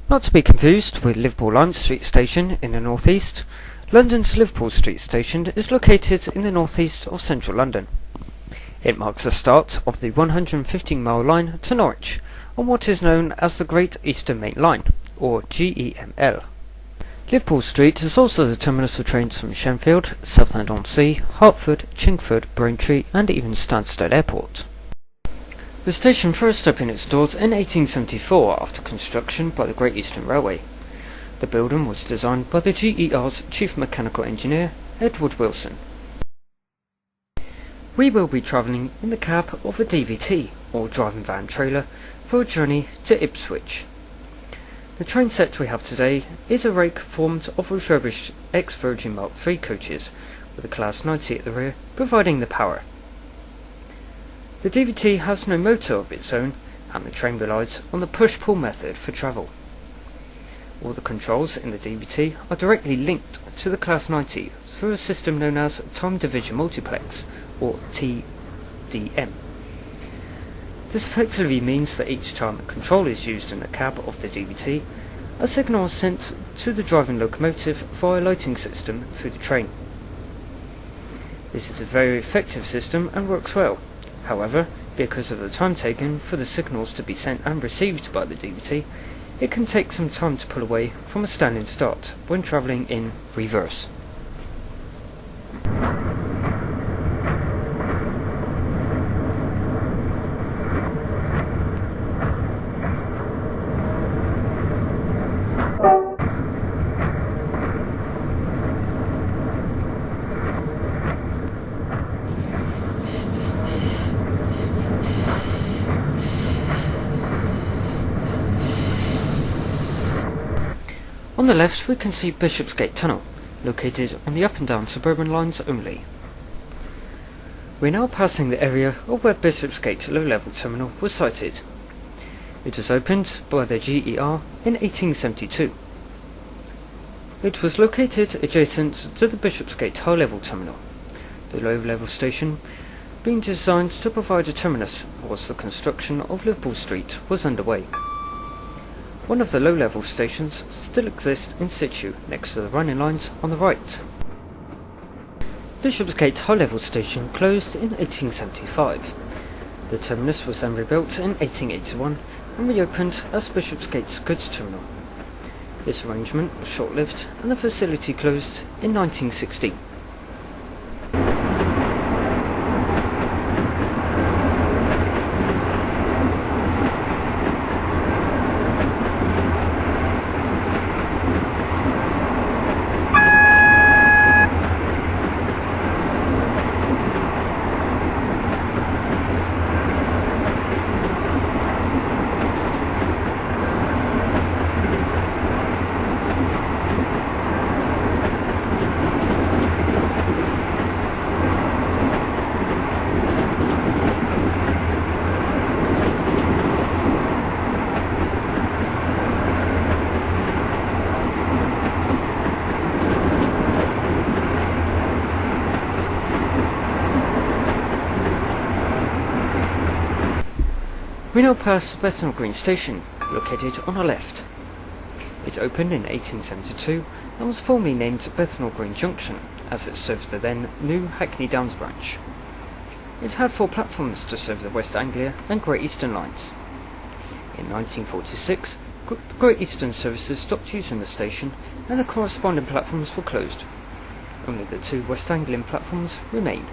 Not to be confused with Liverpool Street Station in the northeast, London's Liverpool Street Station is located in the northeast of central London. It marks the start of the 115-mile line to Norwich on what is known as the Great Eastern Main Line, or GEML. Liverpool Street is also the terminus of trains from Shenfield, Southend-on-Sea, Hertford, Chingford, Braintree and even Stansted Airport. The station first opened its doors in 1874 after construction by the Great Eastern Railway. The building was designed by the GER's Chief Mechanical Engineer, Edward Wilson. We will be travelling in the cab of a DVT, or driving van trailer, for a journey to Ipswich. The train set we have today is a rake formed of refurbished ex-Virgin Mark III coaches, with a Class 90 at the rear providing the power. The DVT has no motor of its own, and the train relies on the push-pull method for travel. All the controls in the DVT are directly linked to the Class 90 through a system known as Time Division Multiplex, or TDM. This effectively means that each time a control is used in the cab of the DVT, a signal is sent to the driving locomotive via a lighting system through the train. This is a very effective system and works well. However, because of the time taken for the signals to be sent and received by the DVT, it can take some time to pull away from a standing start when travelling in reverse. On the left we can see Bishopsgate Tunnel, located on the up and down suburban lines only. We are now passing the area of where Bishopsgate low-level terminal was sited. It was opened by the GER in 1872. It was located adjacent to the Bishopsgate high-level terminal. The low-level station, being designed to provide a terminus whilst the construction of Liverpool Street was underway. One of the low-level stations still exists in situ next to the running lines on the right. Bishopsgate high-level station closed in 1875. The terminus was then rebuilt in 1881 and reopened as Bishopsgate's goods terminal. This arrangement was short-lived and the facility closed in 1916. We now pass Bethnal Green Station, located on our left. It opened in 1872 and was formerly named Bethnal Green Junction, as it served the then new Hackney Downs branch. It had 4 platforms to serve the West Anglia and Great Eastern lines. In 1946, the Great Eastern services stopped using the station and the corresponding platforms were closed. Only the 2 West Anglian platforms remain.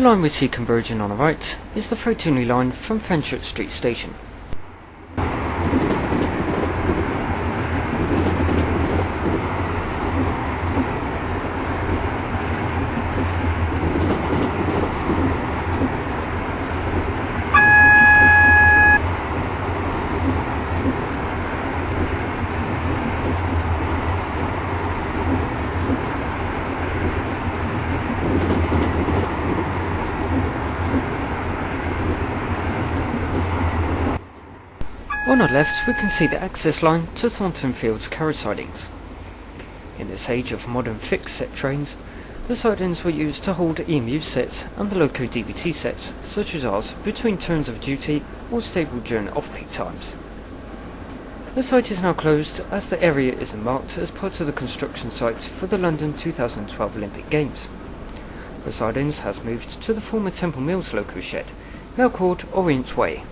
line we see converging on the right is the freight only line from Stratford Street station. On our left we can see the access line to Thornton Field's carriage sidings. In this age of modern fixed set trains, the sidings were used to hold EMU sets and the loco DVT sets, such as ours, between turns of duty or stable during off-peak times. The site is now closed as the area isn't marked as part of the construction site for the London 2012 Olympic Games. The sidings has moved to the former Temple Mills loco shed, now called Orient Way.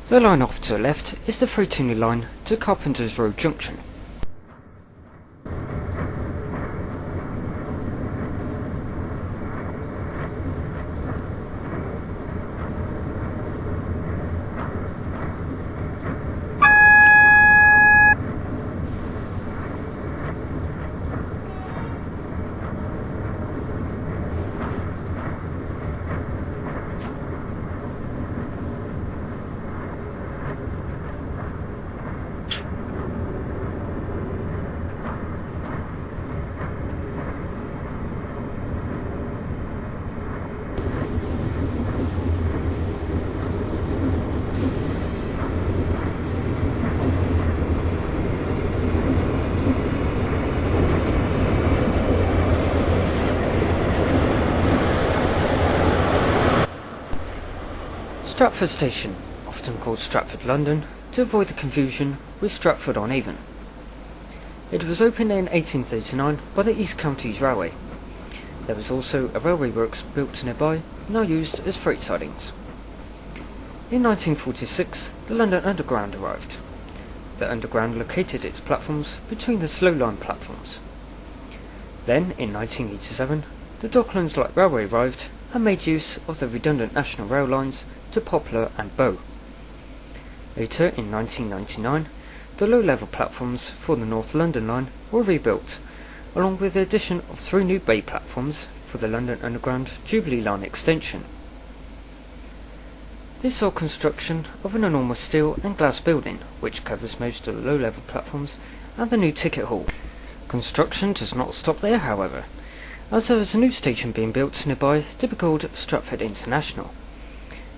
The line off to the left is the freight only line to Carpenter's Road Junction. Stratford Station, often called Stratford London, to avoid the confusion with Stratford-on-Avon. It was opened in 1839 by the East Counties Railway. There was also a railway works built nearby, now used as freight sidings. In 1946, the London Underground arrived. The Underground located its platforms between the slow line platforms. Then, in 1987, the Docklands Light Railway arrived and made use of the redundant national rail lines to Poplar and Bow. Later, in 1999, the low-level platforms for the North London line were rebuilt, along with the addition of 3 new bay platforms for the London Underground Jubilee Line extension. This saw construction of an enormous steel and glass building, which covers most of the low-level platforms and the new ticket hall. Construction does not stop there, however, as there is a new station being built nearby to be called Stratford International.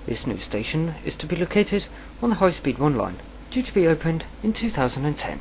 This new station is to be located on the High Speed 1 line, due to be opened in 2010.